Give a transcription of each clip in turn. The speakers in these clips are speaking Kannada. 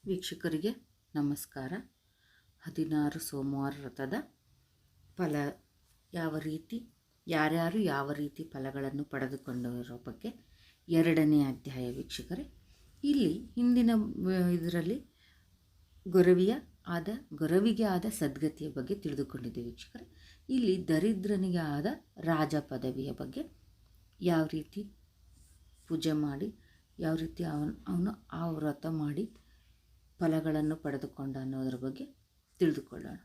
ವೀಕ್ಷಕರಿಗೆ ನಮಸ್ಕಾರ. 16 ಸೋಮವಾರ ವ್ರತದ ಫಲ ಯಾವ ರೀತಿ, ಯಾರ್ಯಾರು ಯಾವ ರೀತಿ ಫಲಗಳನ್ನು ಪಡೆದುಕೊಂಡಿರೋ ಬಗ್ಗೆ 2ನೇ ಅಧ್ಯಾಯ. ವೀಕ್ಷಕರೇ, ಇಲ್ಲಿ ಹಿಂದಿನ ಇದರಲ್ಲಿ ಗೊರವಿಗೆ ಆದ ಸದ್ಗತಿಯ ಬಗ್ಗೆ ತಿಳಿದುಕೊಂಡಿದ್ದೇವೆ. ವೀಕ್ಷಕರೇ, ಇಲ್ಲಿ ದರಿದ್ರನಿಗೆ ಆದ ರಾಜ ಪದವಿಯ ಬಗ್ಗೆ ಯಾವ ರೀತಿ ಪೂಜೆ ಮಾಡಿ, ಯಾವ ರೀತಿ ಅವನು ಆ ವ್ರತ ಮಾಡಿ ಫಲಗಳನ್ನು ಪಡೆದುಕೊಂಡ ಅನ್ನೋದರ ಬಗ್ಗೆ ತಿಳಿದುಕೊಳ್ಳೋಣ.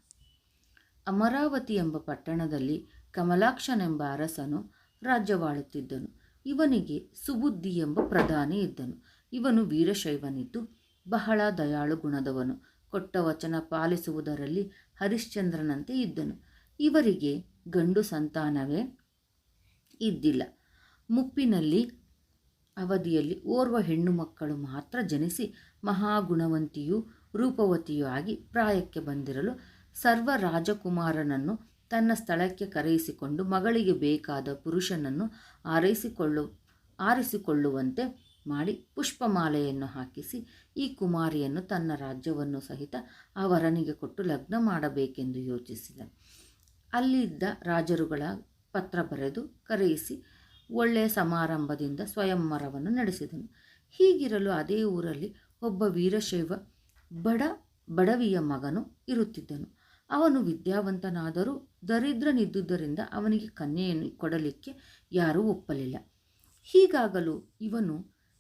ಅಮರಾವತಿ ಎಂಬ ಪಟ್ಟಣದಲ್ಲಿ ಕಮಲಾಕ್ಷನೆಂಬ ಅರಸನು ರಾಜ್ಯವಾಳುತ್ತಿದ್ದನು. ಇವನಿಗೆ ಸುಬುದ್ಧಿ ಎಂಬ ಪ್ರಧಾನಿ ಇದ್ದನು. ಇವನು ವೀರಶೈವನಿದ್ದು ಬಹಳ ದಯಾಳು ಗುಣದವನು. ಕೊಟ್ಟ ವಚನ ಪಾಲಿಸುವುದರಲ್ಲಿ ಹರಿಶ್ಚಂದ್ರನಂತೆ ಇದ್ದನು. ಇವರಿಗೆ ಗಂಡು ಸಂತಾನವೇ ಇದ್ದಿಲ್ಲ. ಮುಪ್ಪಿನಲ್ಲಿ ಅವಧಿಯಲ್ಲಿ ಓರ್ವ ಹೆಣ್ಣು ಮಕ್ಕಳು ಮಾತ್ರ ಜನಿಸಿ ಮಹಾಗುಣವಂತಿಯೂ ರೂಪವತಿಯೂ ಆಗಿ ಪ್ರಾಯಕ್ಕೆ ಬಂದಿರಲು ಸರ್ವ ರಾಜಕುಮಾರನನ್ನು ತನ್ನ ಸ್ಥಳಕ್ಕೆ ಕರೆಯಿಸಿಕೊಂಡು ಮಗಳಿಗೆ ಬೇಕಾದ ಪುರುಷನನ್ನು ಆರಿಸಿಕೊಳ್ಳುವಂತೆ ಮಾಡಿ ಪುಷ್ಪಮಾಲೆಯನ್ನು ಹಾಕಿಸಿ ಈ ಕುಮಾರಿಯನ್ನು ತನ್ನ ರಾಜ್ಯವನ್ನು ಸಹಿತ ಆ ವರನಿಗೆ ಕೊಟ್ಟು ಲಗ್ನ ಮಾಡಬೇಕೆಂದು ಯೋಚಿಸಿದನು. ಅಲ್ಲಿದ್ದ ರಾಜರುಗಳ ಪತ್ರ ಬರೆದು ಕರೆಯಿಸಿ ಒಳ್ಳೆಯ ಸಮಾರಂಭದಿಂದ ಸ್ವಯಂವರವನ್ನು ನಡೆಸಿದನು. ಹೀಗಿರಲು ಅದೇ ಊರಲ್ಲಿ ಒಬ್ಬ ವೀರಶೈವ ಬಡವಿಯ ಮಗನು ಇರುತ್ತಿದ್ದನು. ಅವನು ವಿದ್ಯಾವಂತನಾದರೂ ದರಿದ್ರನಿದ್ದುದರಿಂದ ಅವನಿಗೆ ಕನ್ಯೆಯನ್ನು ಕೊಡಲಿಕ್ಕೆ ಯಾರೂ ಒಪ್ಪಲಿಲ್ಲ. ಹೀಗಾಗಲು ಇವನು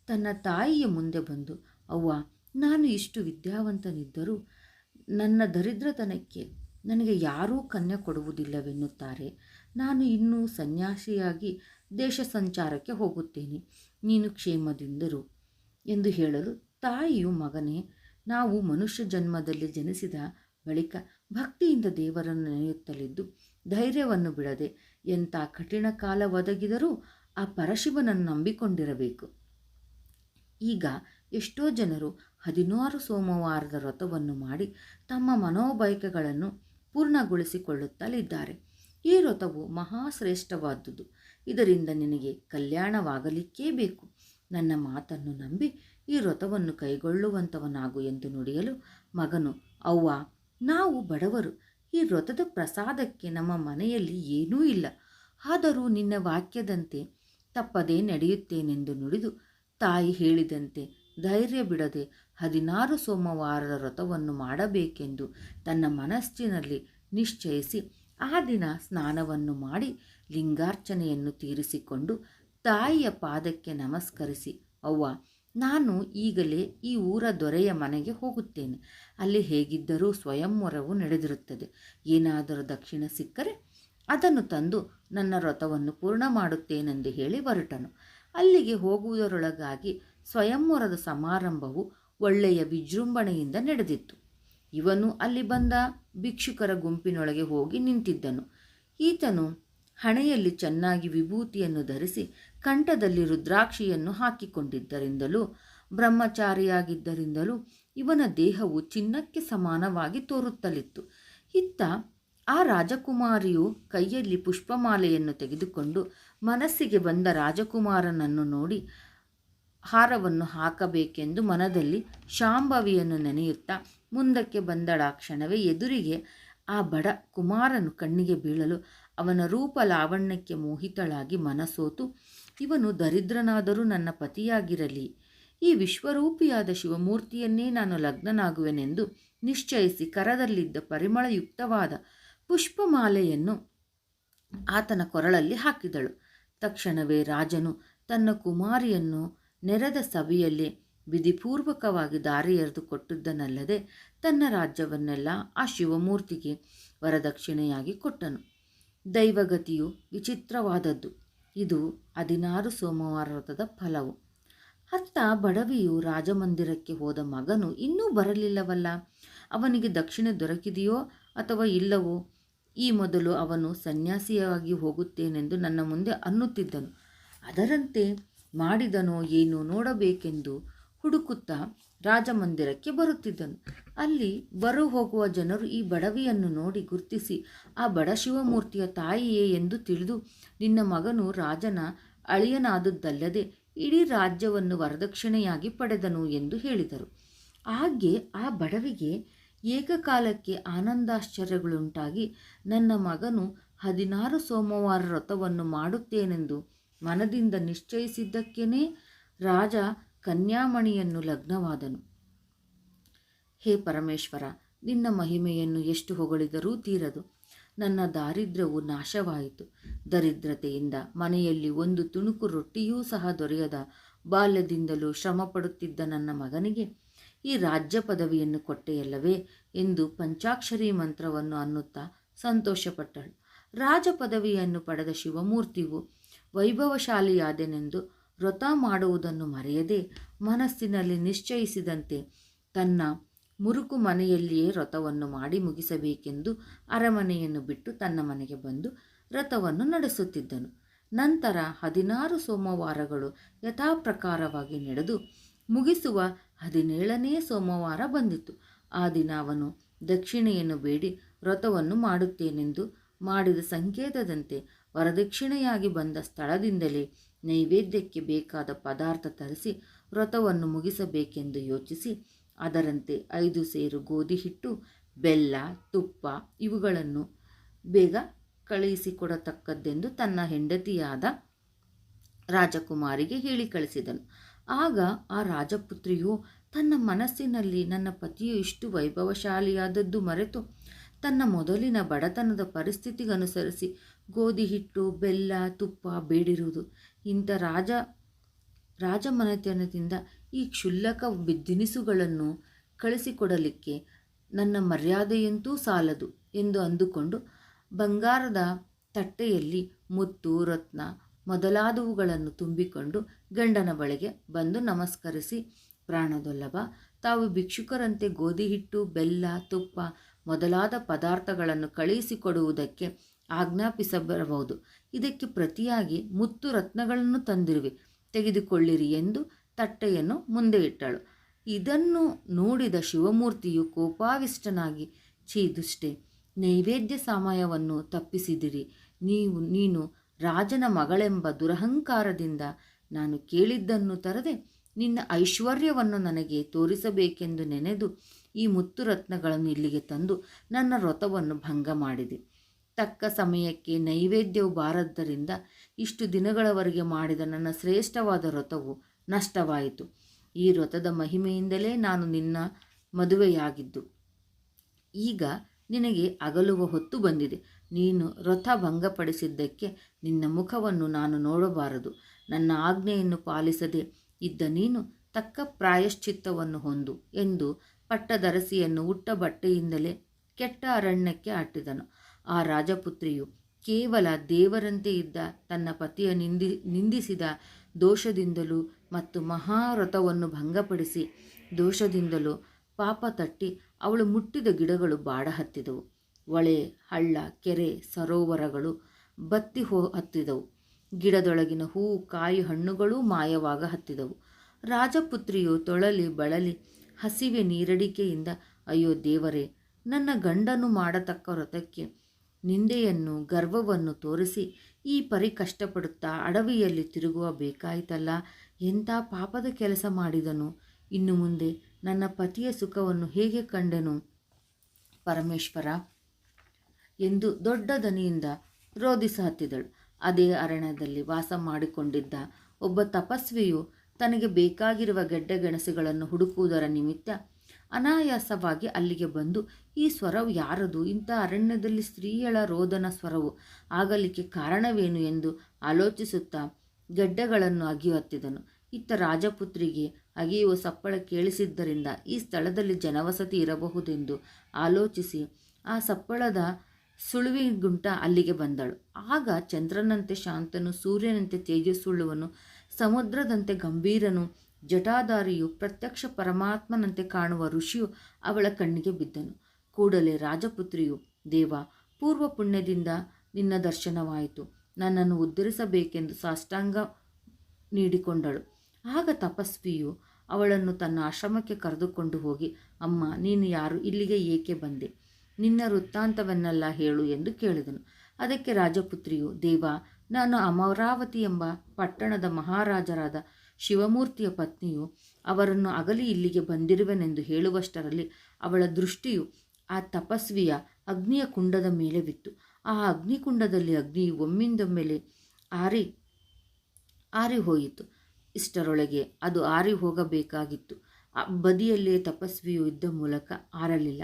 ತನ್ನ ತಾಯಿಯ ಮುಂದೆ ಬಂದು, ಅವ್ವ, ನಾನು ಇಷ್ಟು ವಿದ್ಯಾವಂತನಿದ್ದರೂ ನನ್ನ ದರಿದ್ರತನಕ್ಕೆ ನನಗೆ ಯಾರೂ ಕನ್ಯೆ ಕೊಡುವುದಿಲ್ಲವೆನ್ನುತ್ತಾರೆ. ನಾನು ಇನ್ನೂ ಸನ್ಯಾಸಿಯಾಗಿ ದೇಶ ಸಂಚಾರಕ್ಕೆ ಹೋಗುತ್ತೇನೆ. ನೀನು ಕ್ಷೇಮದಿಂದರು ಎಂದು ಹೇಳಲು ತಾಯಿಯು, ಮಗನೇ, ನಾವು ಮನುಷ್ಯ ಜನ್ಮದಲ್ಲಿ ಜನಿಸಿದ ಬಳಿಕ ಭಕ್ತಿಯಿಂದ ದೇವರನ್ನು ನೆನೆಯುತ್ತಲಿದ್ದು ಧೈರ್ಯವನ್ನು ಬಿಡದೆ ಎಂಥ ಕಠಿಣ ಕಾಲ ಒದಗಿದರೂ ಆ ಪರಶಿವನನ್ನು ನಂಬಿಕೊಂಡಿರಬೇಕು. ಈಗ ಎಷ್ಟೋ ಜನರು 16 ಸೋಮವಾರದ ವ್ರತವನ್ನು ಮಾಡಿ ತಮ್ಮ ಮನೋಬಯಕೆಗಳನ್ನು ಪೂರ್ಣಗೊಳಿಸಿಕೊಳ್ಳುತ್ತಲಿದ್ದಾರೆ. ಈ ವ್ರತವು ಮಹಾಶ್ರೇಷ್ಠವಾದುದು. ಇದರಿಂದ ನಿನಗೆ ಕಲ್ಯಾಣವಾಗಲಿಕ್ಕೇ ಬೇಕು. ನನ್ನ ಮಾತನ್ನು ನಂಬಿ ಈ ವ್ರತವನ್ನು ಕೈಗೊಳ್ಳುವಂಥವನಾಗು ಎಂದು ನುಡಿಯಲು ಮಗನು, ಅವ್ವ, ನಾವು ಬಡವರು. ಈ ವ್ರತದ ಪ್ರಸಾದಕ್ಕೆ ನಮ್ಮ ಮನೆಯಲ್ಲಿ ಏನೂ ಇಲ್ಲ. ಆದರೂ ನಿನ್ನ ವಾಕ್ಯದಂತೆ ತಪ್ಪದೇ ನಡೆಯುತ್ತೇನೆಂದು ನುಡಿದು ತಾಯಿ ಹೇಳಿದಂತೆ ಧೈರ್ಯ ಬಿಡದೆ 16 ಸೋಮವಾರದ ವ್ರತವನ್ನು ಮಾಡಬೇಕೆಂದು ತನ್ನ ಮನಸ್ಸಿನಲ್ಲಿ ನಿಶ್ಚಯಿಸಿ ಆ ದಿನ ಸ್ನಾನವನ್ನು ಮಾಡಿ ಲಿಂಗಾರ್ಚನೆಯನ್ನು ತೀರಿಸಿಕೊಂಡು ತಾಯಿಯ ಪಾದಕ್ಕೆ ನಮಸ್ಕರಿಸಿ, ಅವ್ವ, ನಾನು ಈಗಲೇ ಈ ಊರ ದೊರೆಯ ಮನೆಗೆ ಹೋಗುತ್ತೇನೆ. ಅಲ್ಲಿ ಹೇಗಿದ್ದರೂ ಸ್ವಯಂವರವು ನಡೆದಿರುತ್ತದೆ. ಏನಾದರೂ ದಕ್ಷಿಣ ಸಿಕ್ಕರೆ ಅದನ್ನು ತಂದು ನನ್ನ ವ್ರತವನ್ನು ಪೂರ್ಣ ಮಾಡುತ್ತೇನೆಂದು ಹೇಳಿ ಹೊರಟನು. ಅಲ್ಲಿಗೆ ಹೋಗುವುದರೊಳಗಾಗಿ ಸ್ವಯಂವರದ ಸಮಾರಂಭವು ಒಳ್ಳೆಯ ವಿಜೃಂಭಣೆಯಿಂದ ನಡೆದಿತ್ತು. ಇವನು ಅಲ್ಲಿ ಬಂದ ಭಿಕ್ಷುಕರ ಗುಂಪಿನೊಳಗೆ ಹೋಗಿ ನಿಂತಿದ್ದನು. ಈತನು ಹಣೆಯಲ್ಲಿ ಚೆನ್ನಾಗಿ ವಿಭೂತಿಯನ್ನು ಧರಿಸಿ ಕಂಠದಲ್ಲಿ ರುದ್ರಾಕ್ಷಿಯನ್ನು ಹಾಕಿಕೊಂಡಿದ್ದರಿಂದಲೂ ಬ್ರಹ್ಮಚಾರಿಯಾಗಿದ್ದರಿಂದಲೂ ಇವನ ದೇಹವು ಚಿನ್ನಕ್ಕೆ ಸಮಾನವಾಗಿ ತೋರುತ್ತಲಿತ್ತು. ಇತ್ತ ಆ ರಾಜಕುಮಾರಿಯು ಕೈಯಲ್ಲಿ ಪುಷ್ಪಮಾಲೆಯನ್ನು ತೆಗೆದುಕೊಂಡು ಮನಸ್ಸಿಗೆ ಬಂದ ರಾಜಕುಮಾರನನ್ನು ನೋಡಿ ಹಾರವನ್ನು ಹಾಕಬೇಕೆಂದು ಮನದಲ್ಲಿ ಶಾಂಭವಿಯನ್ನು ನೆನೆಯುತ್ತಾ ಮುಂದಕ್ಕೆ ಬಂದಳಾಕ್ಷಣವೇ ಎದುರಿಗೆ ಆ ಬಡ ಕುಮಾರನು ಕಣ್ಣಿಗೆ ಬೀಳಲು ಅವನ ರೂಪ ಲಾವಣ್ಯಕ್ಕೆ ಮೋಹಿತಳಾಗಿ ಮನಸೋತು, ಇವನು ದರಿದ್ರನಾದರೂ ನನ್ನ ಪತಿಯಾಗಿರಲಿ, ಈ ವಿಶ್ವರೂಪಿಯಾದ ಶಿವಮೂರ್ತಿಯನ್ನೇ ನಾನು ಲಗ್ನನಾಗುವೆನೆಂದು ನಿಶ್ಚಯಿಸಿ ಕರದಲ್ಲಿದ್ದ ಪರಿಮಳಯುಕ್ತವಾದ ಪುಷ್ಪಮಾಲೆಯನ್ನು ಆತನ ಕೊರಳಲ್ಲಿ ಹಾಕಿದಳು. ತಕ್ಷಣವೇ ರಾಜನು ತನ್ನ ಕುಮಾರಿಯನ್ನು ನೆರೆದ ಸಭೆಯಲ್ಲಿ ವಿಧಿಪೂರ್ವಕವಾಗಿ ದಾರಿ ಎರೆದು ಕೊಟ್ಟದ್ದನಲ್ಲದೆ ತನ್ನ ರಾಜ್ಯವನ್ನೆಲ್ಲ ಆ ಶಿವಮೂರ್ತಿಗೆ ವರದಕ್ಷಿಣೆಯಾಗಿ ಕೊಟ್ಟನು. ದೈವಗತಿಯು ವಿಚಿತ್ರವಾದದ್ದು. ಇದು 16 ಸೋಮವಾರ ವ್ರತದ ಫಲವು. ಅತ್ತ ಬಡವಿಯು ರಾಜಮಂದಿರಕ್ಕೆ ಹೋದ ಮಗನು ಇನ್ನೂ ಬರಲಿಲ್ಲವಲ್ಲ. ಅವನಿಗೆ ದಕ್ಷಿಣೆ ದೊರಕಿದೆಯೋ ಅಥವಾ ಇಲ್ಲವೋ? ಈ ಮೊದಲು ಅವನು ಸನ್ಯಾಸಿಯಾಗಿ ಹೋಗುತ್ತೇನೆಂದು ನನ್ನ ಮುಂದೆ ಅನ್ನುತ್ತಿದ್ದನು. ಅದರಂತೆ ಮಾಡಿದನೋ ಏನೋ ನೋಡಬೇಕೆಂದು ಹುಡುಕುತ್ತಾ ರಾಜಮಂದಿರಕ್ಕೆ ಬರುತ್ತಿದ್ದನು. ಅಲ್ಲಿ ಬರು ಹೋಗುವ ಜನರು ಈ ಬಡವಿಯನ್ನು ನೋಡಿ ಗುರ್ತಿಸಿ ಆ ಬಡ ಶಿವಮೂರ್ತಿಯ ತಾಯಿಯೇ ಎಂದು ತಿಳಿದು, ನಿನ್ನ ಮಗನು ರಾಜನ ಅಳಿಯನಾದುದಲ್ಲದೆ ಇಡೀ ರಾಜ್ಯವನ್ನು ವರದಕ್ಷಿಣೆಯಾಗಿ ಪಡೆದನು ಎಂದು ಹೇಳಿದರು. ಹಾಗೆ ಆ ಬಡವಿಗೆ ಏಕಕಾಲಕ್ಕೆ ಆನಂದಾಶ್ಚರ್ಯಗಳುಂಟಾಗಿ, ನನ್ನ ಮಗನು 16 ಸೋಮವಾರ ವ್ರತವನ್ನು ಮಾಡುತ್ತೇನೆಂದು ಮನದಿಂದ ನಿಶ್ಚಯಿಸಿದ್ದಕ್ಕೇನೆ ರಾಜ ಕನ್ಯಾಮಣಿಯನ್ನು ಲಗ್ನವಾದನು. ಹೇ ಪರಮೇಶ್ವರ, ನಿನ್ನ ಮಹಿಮೆಯನ್ನು ಎಷ್ಟು ಹೊಗಳಿದರೂ ತೀರದು. ನನ್ನ ದಾರಿದ್ರ್ಯವು ನಾಶವಾಯಿತು. ದರಿದ್ರತೆಯಿಂದ ಮನೆಯಲ್ಲಿ ಒಂದು ತುಣುಕು ರೊಟ್ಟಿಯೂ ಸಹ ದೊರೆಯದ ಬಾಲ್ಯದಿಂದಲೂ ಶ್ರಮಪಡುತ್ತಿದ್ದ ನನ್ನ ಮಗನಿಗೆ ಈ ರಾಜ್ಯ ಪದವಿಯನ್ನು ಕೊಟ್ಟೆಯಲ್ಲವೇ ಎಂದು ಪಂಚಾಕ್ಷರಿ ಮಂತ್ರವನ್ನು ಅನ್ನುತ್ತಾ ಸಂತೋಷಪಟ್ಟಳು. ರಾಜ ಪದವಿಯನ್ನು ಪಡೆದ ಶಿವಮೂರ್ತಿಯು ವೈಭವಶಾಲಿಯಾದೆನೆಂದು ವ್ರತ ಮಾಡುವುದನ್ನು ಮರೆಯದೆ ಮನಸ್ಸಿನಲ್ಲಿ ನಿಶ್ಚಯಿಸಿದಂತೆ ತನ್ನ ಮುರುಕು ಮನೆಯಲ್ಲಿಯೇ ವ್ರತವನ್ನು ಮಾಡಿ ಮುಗಿಸಬೇಕೆಂದು ಅರಮನೆಯನ್ನು ಬಿಟ್ಟು ತನ್ನ ಮನೆಗೆ ಬಂದು ವ್ರತವನ್ನು ನಡೆಸುತ್ತಿದ್ದನು. ನಂತರ 16 ಸೋಮವಾರಗಳು ಯಥಾಪ್ರಕಾರವಾಗಿ ನಡೆದು ಮುಗಿಸುವ 17ನೇ ಸೋಮವಾರ ಬಂದಿತು. ಆ ದಿನ ಅವನು ದಕ್ಷಿಣೆಯನ್ನು ಬೇಡಿ ವ್ರತವನ್ನು ಮಾಡುತ್ತೇನೆಂದು ಮಾಡಿದ ಸಂಕೇತದಂತೆ ವರದಕ್ಷಿಣೆಯಾಗಿ ಬಂದ ಸ್ಥಳದಿಂದಲೇ ನೈವೇದ್ಯಕ್ಕೆ ಬೇಕಾದ ಪದಾರ್ಥ ತರಿಸಿ ವ್ರತವನ್ನು ಮುಗಿಸಬೇಕೆಂದು ಯೋಚಿಸಿ, ಅದರಂತೆ 5 ಸೇರು ಗೋಧಿ ಹಿಟ್ಟು, ಬೆಲ್ಲ, ತುಪ್ಪ ಇವುಗಳನ್ನು ಬೇಗ ಕಳುಹಿಸಿಕೊಡತಕ್ಕದ್ದೆಂದು ತನ್ನ ಹೆಂಡತಿಯಾದ ರಾಜಕುಮಾರಿಗೆ ಹೇಳಿ ಕಳಿಸಿದನು. ಆಗ ಆ ರಾಜಪುತ್ರಿಯು ತನ್ನ ಮನಸ್ಸಿನಲ್ಲಿ ನನ್ನ ಪತಿಯು ಇಷ್ಟು ವೈಭವಶಾಲಿಯಾದದ್ದು ಮರೆತು ತನ್ನ ಮೊದಲಿನ ಬಡತನದ ಪರಿಸ್ಥಿತಿಗನುಸರಿಸಿ ಗೋಧಿ ಹಿಟ್ಟು, ಬೆಲ್ಲ, ತುಪ್ಪ ಬೇಡಿರುವುದು. ಇಂಥ ರಾಜಮನೆತನದಿಂದ ಈ ಕ್ಷುಲ್ಲಕ ದಿನಿಸುಗಳನ್ನು ಕಳಿಸಿಕೊಡಲಿಕ್ಕೆ ನನ್ನ ಮರ್ಯಾದೆಯಂತೂ ಸಾಲದು ಎಂದು ಅಂದುಕೊಂಡು ಬಂಗಾರದ ತಟ್ಟೆಯಲ್ಲಿ ಮುತ್ತು, ರತ್ನ ಮೊದಲಾದವುಗಳನ್ನು ತುಂಬಿಕೊಂಡು ಗಂಡನ ಬಳಿಗೆ ಬಂದು ನಮಸ್ಕರಿಸಿ, ಪ್ರಾಣದೊಲ್ಲಭ, ತಾವು ಭಿಕ್ಷುಕರಂತೆ ಗೋಧಿ ಹಿಟ್ಟು, ಬೆಲ್ಲ, ತುಪ್ಪ ಮೊದಲಾದ ಪದಾರ್ಥಗಳನ್ನು ಕಳುಹಿಸಿಕೊಡುವುದಕ್ಕೆ ಆಜ್ಞಾಪಿಸಬರಬಹುದು. ಇದಕ್ಕೆ ಪ್ರತಿಯಾಗಿ ಮುತ್ತು ರತ್ನಗಳನ್ನು ತಂದಿರುವೆ, ತೆಗೆದುಕೊಳ್ಳಿರಿ ಎಂದು ತಟ್ಟೆಯನ್ನು ಮುಂದೆ ಇಟ್ಟಳು. ಇದನ್ನು ನೋಡಿದ ಶಿವಮೂರ್ತಿಯು ಕೋಪಾವಿಷ್ಟನಾಗಿ, ಛೀ ದುಷ್ಟೆ, ನೈವೇದ್ಯ ಸಮಯವನ್ನು ತಪ್ಪಿಸಿದಿರಿ. ನೀನು ರಾಜನ ಮಗಳೆಂಬ ದುರಹಂಕಾರದಿಂದ ನಾನು ಕೇಳಿದ್ದನ್ನು ತರದೆ ನಿನ್ನ ಐಶ್ವರ್ಯವನ್ನು ನನಗೆ ತೋರಿಸಬೇಕೆಂದು ನೆನೆದು ಈ ಮುತ್ತು ರತ್ನಗಳನ್ನು ಇಲ್ಲಿಗೆ ತಂದು ನನ್ನ ವ್ರತವನ್ನು ಭಂಗ ಮಾಡಿದೆ. ತಕ್ಕ ಸಮಯಕ್ಕೆ ನೈವೇದ್ಯವು ಬಾರದ್ದರಿಂದ ಇಷ್ಟು ದಿನಗಳವರೆಗೆ ಮಾಡಿದ ನನ್ನ ಶ್ರೇಷ್ಠವಾದ ವ್ರತವು ನಷ್ಟವಾಯಿತು. ಈ ವ್ರತದ ಮಹಿಮೆಯಿಂದಲೇ ನಾನು ನಿನ್ನ ಮದುವೆಯಾಗಿದ್ದು. ಈಗ ನಿನಗೆ ಅಗಲುವ ಹೊತ್ತು ಬಂದಿದೆ. ನೀನು ವ್ರತ ಭಂಗಪಡಿಸಿದ್ದಕ್ಕೆ ನಿನ್ನ ಮುಖವನ್ನು ನಾನು ನೋಡಬಾರದು. ನನ್ನ ಆಜ್ಞೆಯನ್ನು ಪಾಲಿಸದೆ ಇದ್ದ ನೀನು ತಕ್ಕ ಪ್ರಾಯಶ್ಚಿತ್ತವನ್ನು ಹೊಂದು ಎಂದು ಪಟ್ಟದರಸಿಯನ್ನು ಉಟ್ಟ ಬಟ್ಟೆಯಿಂದಲೇ ಕೆಟ್ಟ ಅರಣ್ಯಕ್ಕೆ ಅಟ್ಟಿದನು. ಆ ರಾಜಪುತ್ರಿಯು ಕೇವಲ ದೇವರಂತೆ ಇದ್ದ ತನ್ನ ಪತಿಯ ನಿಂದಿಸಿದ ದೋಷದಿಂದಲೂ ಮತ್ತು ಮಹಾವ್ರತವನ್ನು ಭಂಗಪಡಿಸಿ ದೋಷದಿಂದಲೂ ಪಾಪ ತಟ್ಟಿ ಅವಳು ಮುಟ್ಟಿದ ಗಿಡಗಳು ಬಾಡ ಹತ್ತಿದವು. ಹೊಳೆ, ಹಳ್ಳ, ಕೆರೆ, ಸರೋವರಗಳು ಬತ್ತಿ ಹತ್ತಿದವು. ಗಿಡದೊಳಗಿನ ಹೂವು, ಕಾಯಿ, ಹಣ್ಣುಗಳೂ ಮಾಯವಾಗ ಹತ್ತಿದವು. ರಾಜಪುತ್ರಿಯು ತೊಳಲಿ ಬಳಲಿ ಹಸಿವೆ ನೀರಡಿಕೆಯಿಂದ, ಅಯ್ಯೋ ದೇವರೇ, ನನ್ನ ಗಂಡನು ಮಾಡತಕ್ಕ ವ್ರತಕ್ಕೆ ನಿಂದೆಯನ್ನು ಗರ್ವವನ್ನು ತೋರಿಸಿ ಈ ಪರಿ ಕಷ್ಟಪಡುತ್ತಾ ಅಡವಿಯಲ್ಲಿ ತಿರುಗುವ ಬೇಕಾಯಿತಲ್ಲ. ಎಂಥ ಪಾಪದ ಕೆಲಸ ಮಾಡಿದನು. ಇನ್ನು ಮುಂದೆ ನನ್ನ ಪತಿಯ ಸುಖವನ್ನು ಹೇಗೆ ಕಂಡೆನು ಪರಮೇಶ್ವರ ಎಂದು ದೊಡ್ಡ ದನಿಯಿಂದ ರೋಧಿಸಹತ್ತಿದಳು. ಅದೇ ಅರಣ್ಯದಲ್ಲಿ ವಾಸ ಮಾಡಿಕೊಂಡಿದ್ದ ಒಬ್ಬ ತಪಸ್ವಿಯು ತನಗೆ ಬೇಕಾಗಿರುವ ಗೆಡ್ಡೆಗೆಣಸುಗಳನ್ನು ಹುಡುಕುವುದರ ನಿಮಿತ್ತ ಅನಾಯಾಸವಾಗಿ ಅಲ್ಲಿಗೆ ಬಂದು, ಈ ಸ್ವರವು ಯಾರದು? ಇಂಥ ಅರಣ್ಯದಲ್ಲಿ ಸ್ತ್ರೀಯಳ ರೋದನ ಸ್ವರವು ಆಗಲಿಕ್ಕೆ ಕಾರಣವೇನು ಎಂದು ಆಲೋಚಿಸುತ್ತಾ ಗೆಡ್ಡೆಗಳನ್ನು ಅಗಿಯುತ್ತಿದ್ದನು. ಇತ್ತ ರಾಜಪುತ್ರಿಗೆ ಅಗಿಯುವ ಸಪ್ಪಳ ಕೇಳಿಸಿದ್ದರಿಂದ ಈ ಸ್ಥಳದಲ್ಲಿ ಜನವಸತಿ ಇರಬಹುದೆಂದು ಆಲೋಚಿಸಿ ಆ ಸಪ್ಪಳದ ಸುಳುವಿಗುಂಟ ಅಲ್ಲಿಗೆ ಬಂದಳು. ಆಗ ಚಂದ್ರನಂತೆ ಶಾಂತನು, ಸೂರ್ಯನಂತೆ ತೇಜಸ್ಸುಳ್ಳವನು, ಸಮುದ್ರದಂತೆ ಗಂಭೀರನು, ಜಟಾಧಾರಿಯು, ಪ್ರತ್ಯಕ್ಷ ಪರಮಾತ್ಮನಂತೆ ಕಾಣುವ ಋಷಿಯು ಅವಳ ಕಣ್ಣಿಗೆ ಬಿದ್ದನು. ಕೂಡಲೇ ರಾಜಪುತ್ರಿಯು, ದೇವ, ಪೂರ್ವ ಪುಣ್ಯದಿಂದ ನಿನ್ನ ದರ್ಶನವಾಯಿತು, ನನ್ನನ್ನು ಉದ್ಧರಿಸಬೇಕೆಂದು ಸಾಷ್ಟಾಂಗ ನೀಡಿಕೊಂಡಳು. ಆಗ ತಪಸ್ವಿಯು ಅವಳನ್ನು ತನ್ನ ಆಶ್ರಮಕ್ಕೆ ಕರೆದುಕೊಂಡು ಹೋಗಿ, ಅಮ್ಮ, ನೀನು ಯಾರು? ಇಲ್ಲಿಗೆ ಏಕೆ ಬಂದೆ? ನಿನ್ನ ವೃತ್ತಾಂತವನ್ನೆಲ್ಲ ಹೇಳು ಎಂದು ಕೇಳಿದನು. ಅದಕ್ಕೆ ರಾಜಪುತ್ರಿಯು, ದೇವ, ನಾನು ಅಮರಾವತಿ ಎಂಬ ಪಟ್ಟಣದ ಮಹಾರಾಜರಾದ ಶಿವಮೂರ್ತಿಯ ಪತ್ನಿಯು. ಅವರನ್ನು ಅಗಲಿ ಇಲ್ಲಿಗೆ ಬಂದಿರುವೆನೆಂದು ಹೇಳುವಷ್ಟರಲ್ಲಿ ಅವಳ ದೃಷ್ಟಿಯು ಆ ತಪಸ್ವಿಯ ಅಗ್ನಿಯ ಕುಂಡದ ಮೇಲೆ ಬಿತ್ತು. ಆ ಅಗ್ನಿಕುಂಡದಲ್ಲಿ ಅಗ್ನಿಯು ಒಮ್ಮಿಂದೊಮ್ಮೆಲೆ ಆರಿ ಹೋಯಿತು. ಇಷ್ಟರೊಳಗೆ ಅದು ಆರಿ ಹೋಗಬೇಕಾಗಿತ್ತು. ಆ ಬದಿಯಲ್ಲಿಯೇ ತಪಸ್ವಿಯು ಇದ್ದ ಮೂಲಕ ಆರಲಿಲ್ಲ.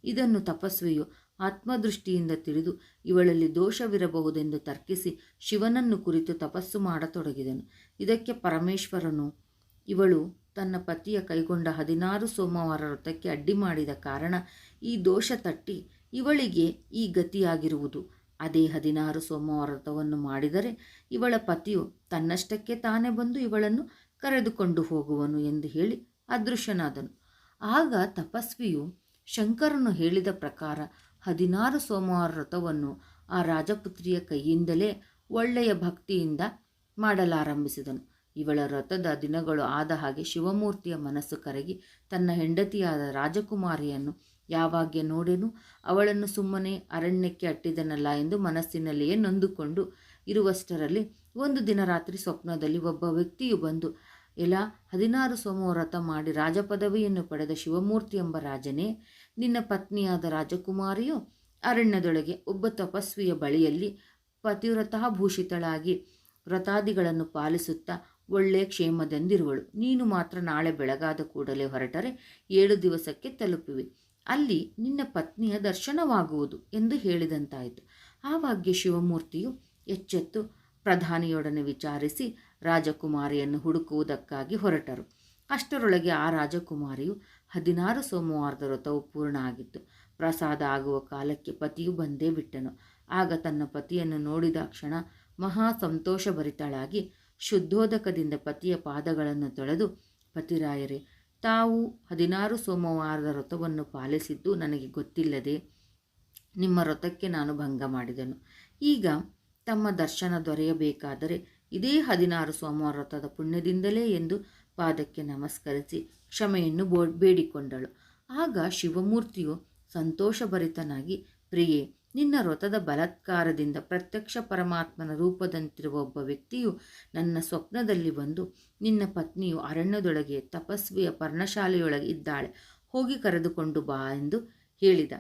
ಇದನ್ನು ತಪಸ್ವಿಯು ಆತ್ಮದೃಷ್ಟಿಯಿಂದ ತಿಳಿದು ಇವಳಲ್ಲಿ ದೋಷವಿರಬಹುದೆಂದು ತರ್ಕಿಸಿ ಶಿವನನ್ನು ಕುರಿತು ತಪಸ್ಸು ಮಾಡತೊಡಗಿದನು. ಇದಕ್ಕೆ ಪರಮೇಶ್ವರನು ಇವಳು ತನ್ನ ಪತಿಯ ಕೈಗೊಂಡ 16 ಸೋಮವಾರ ವ್ರತಕ್ಕೆ ಅಡ್ಡಿ ಮಾಡಿದ ಕಾರಣ ಈ ದೋಷ ತಟ್ಟಿ ಇವಳಿಗೆ ಈ ಗತಿಯಾಗಿರುವುದು. ಅದೇ 16 ಸೋಮವಾರ ವ್ರತವನ್ನು ಮಾಡಿದರೆ ಇವಳ ಪತಿಯು ತನ್ನಷ್ಟಕ್ಕೆ ತಾನೇ ಬಂದು ಇವಳನ್ನು ಕರೆದುಕೊಂಡು ಹೋಗುವನು ಎಂದು ಹೇಳಿ ಅದೃಶ್ಯನಾದನು. ಆಗ ತಪಸ್ವಿಯು ಶಂಕರನು ಹೇಳಿದ ಪ್ರಕಾರ 16 ಸೋಮವಾರ ವ್ರತವನ್ನು ಆ ರಾಜಪುತ್ರಿಯ ಕೈಯಿಂದಲೇ ಒಳ್ಳೆಯ ಭಕ್ತಿಯಿಂದ ಮಾಡಲಾರಂಭಿಸಿದನು. ಇವಳ ವ್ರತದ ದಿನಗಳು ಆದ ಹಾಗೆ ಶಿವಮೂರ್ತಿಯ ಮನಸ್ಸು ಕರಗಿ ತನ್ನ ಹೆಂಡತಿಯಾದ ರಾಜಕುಮಾರಿಯನ್ನು ಯಾವಾಗ ನೋಡೆನು ಅವಳನ್ನು ಸುಮ್ಮನೆ ಅರಣ್ಯಕ್ಕೆ ಅಟ್ಟಿದನಲ್ಲ ಎಂದು ಮನಸ್ಸಿನಲ್ಲಿಯೇ ನೊಂದುಕೊಂಡು ಇರುವಷ್ಟರಲ್ಲಿ ಒಂದು ದಿನ ರಾತ್ರಿ ಸ್ವಪ್ನದಲ್ಲಿ ಒಬ್ಬ ವ್ಯಕ್ತಿಯು ಬಂದು, ಎಲ್ಲ 16 ಸೋಮವಾರ ವ್ರತ ಮಾಡಿ ರಾಜಪದವಿಯನ್ನು ಪಡೆದ ಶಿವಮೂರ್ತಿ ಎಂಬ ರಾಜನೇ, ನಿನ್ನ ಪತ್ನಿಯಾದ ರಾಜಕುಮಾರಿಯು ಅರಣ್ಯದೊಳಗೆ ಒಬ್ಬ ತಪಸ್ವಿಯ ಬಳಿಯಲ್ಲಿ ಪತಿವ್ರತಾಭೂಷಿತಳಾಗಿ ವ್ರತಾದಿಗಳನ್ನು ಪಾಲಿಸುತ್ತಾ ಒಳ್ಳೆಯ ಕ್ಷೇಮದಿಂದಿರುವಳು. ನೀನು ಮಾತ್ರ ನಾಳೆ ಬೆಳಗಾದ ಕೂಡಲೇ ಹೊರಟರೆ 7 ದಿವಸಕ್ಕೆ ತಲುಪುವಿ. ಅಲ್ಲಿ ನಿನ್ನ ಪತ್ನಿಯ ದರ್ಶನವಾಗುವುದು ಎಂದು ಹೇಳಿದಂತಾಯಿತು. ಆವಾಗ ಶಿವಮೂರ್ತಿಯು ಎಚ್ಚೆತ್ತು ಪ್ರಧಾನಿಯೊಡನೆ ವಿಚಾರಿಸಿ ರಾಜಕುಮಾರಿಯನ್ನು ಹುಡುಕುವುದಕ್ಕಾಗಿ ಹೊರಟರು. ಅಷ್ಟರೊಳಗೆ ಆ ರಾಜಕುಮಾರಿಯು 16 ಸೋಮವಾರದ ವ್ರತವು ಪೂರ್ಣ ಆಗಿತ್ತು. ಪ್ರಸಾದ ಆಗುವ ಕಾಲಕ್ಕೆ ಪತಿಯು ಬಂದೇ ಬಿಟ್ಟನು. ಆಗ ತನ್ನ ಪತಿಯನ್ನು ನೋಡಿದ ಕ್ಷಣ ಮಹಾ ಸಂತೋಷಭರಿತಳಾಗಿ ಶುದ್ಧೋದಕದಿಂದ ಪತಿಯ ಪಾದಗಳನ್ನು ತೊಳೆದು, ಪತಿರಾಯರೇ, ತಾವು 16 ಸೋಮವಾರದ ವ್ರತವನ್ನು ಪಾಲಿಸಿದ್ದು ನನಗೆ ಗೊತ್ತಿಲ್ಲದೆ ನಿಮ್ಮ ವ್ರತಕ್ಕೆ ನಾನು ಭಂಗ ಮಾಡಿದನು. ಈಗ ತಮ್ಮ ದರ್ಶನ ದೊರೆಯಬೇಕಾದರೆ ಇದೇ 16 ಸೋಮವಾರ ವ್ರತದ ಪುಣ್ಯದಿಂದಲೇ ಎಂದು ಪಾದಕ್ಕೆ ನಮಸ್ಕರಿಸಿ ಕ್ಷಮೆಯನ್ನು ಬೇಡಿಕೊಂಡಳು. ಆಗ ಶಿವಮೂರ್ತಿಯು ಸಂತೋಷಭರಿತನಾಗಿ, ಪ್ರಿಯೆ, ನಿನ್ನ ವ್ರತದ ಬಲಾತ್ಕಾರದಿಂದ ಪ್ರತ್ಯಕ್ಷ ಪರಮಾತ್ಮನ ರೂಪದಂತಿರುವ ಒಬ್ಬ ವ್ಯಕ್ತಿಯು ನನ್ನ ಸ್ವಪ್ನದಲ್ಲಿ ಬಂದು, ನಿನ್ನ ಪತ್ನಿಯು ಅರಣ್ಯದೊಳಗೆ ತಪಸ್ವಿಯ ಪರ್ಣಶಾಲೆಯೊಳಗೆ ಇದ್ದಾಳೆ, ಹೋಗಿ ಕರೆದುಕೊಂಡು ಬಾ ಎಂದು ಹೇಳಿದ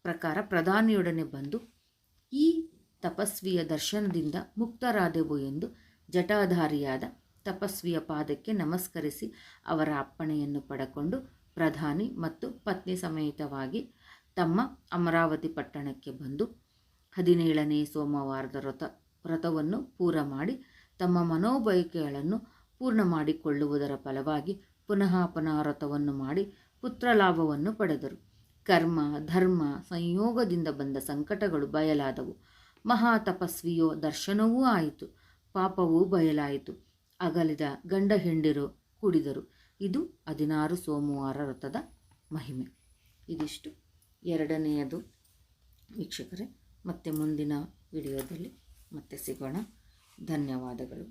ಪ್ರಕಾರ ಪ್ರಧಾನಿಯೊಡನೆ ಬಂದು ಈ ತಪಸ್ವಿಯ ದರ್ಶನದಿಂದ ಮುಕ್ತರಾದೆವು ಎಂದು ಜಟಾಧಾರಿಯಾದ ತಪಸ್ವಿಯ ಪಾದಕ್ಕೆ ನಮಸ್ಕರಿಸಿ ಅವರ ಅಪ್ಪಣೆಯನ್ನು ಪಡೆಕೊಂಡು ಪ್ರಧಾನಿ ಮತ್ತು ಪತ್ನಿ ಸಮೇತವಾಗಿ ತಮ್ಮ ಅಮರಾವತಿ ಪಟ್ಟಣಕ್ಕೆ ಬಂದು 17ನೇ ಸೋಮವಾರದ ವ್ರತವನ್ನು ಪೂರ ಮಾಡಿ ತಮ್ಮ ಮನೋಬಯಕೆಗಳನ್ನು ಪೂರ್ಣ ಮಾಡಿಕೊಳ್ಳುವುದರ ಫಲವಾಗಿ ಪುನಃ ವ್ರತವನ್ನು ಮಾಡಿ ಪುತ್ರಲಾಭವನ್ನು ಪಡೆದರು. ಕರ್ಮ ಧರ್ಮ ಸಂಯೋಗದಿಂದ ಬಂದ ಸಂಕಟಗಳು ಬಯಲಾದವು. ಮಹಾ ತಪಸ್ವಿಯೋ ದರ್ಶನವೂ ಆಯಿತು, ಪಾಪವೂ ಬಯಲಾಯಿತು. ಅಗಲಿದ ಗಂಡ ಹೆಂಡಿರು ಕೂಡಿದರು. ಇದು 16 ಸೋಮವಾರ ವ್ರತದ ಮಹಿಮೆ. ಇದಿಷ್ಟು 2ನೇಯದು ವೀಕ್ಷಕರೇ. ಮತ್ತೆ ಮುಂದಿನ ವಿಡಿಯೋದಲ್ಲಿ ಮತ್ತೆ ಸಿಗೋಣ. ಧನ್ಯವಾದಗಳು.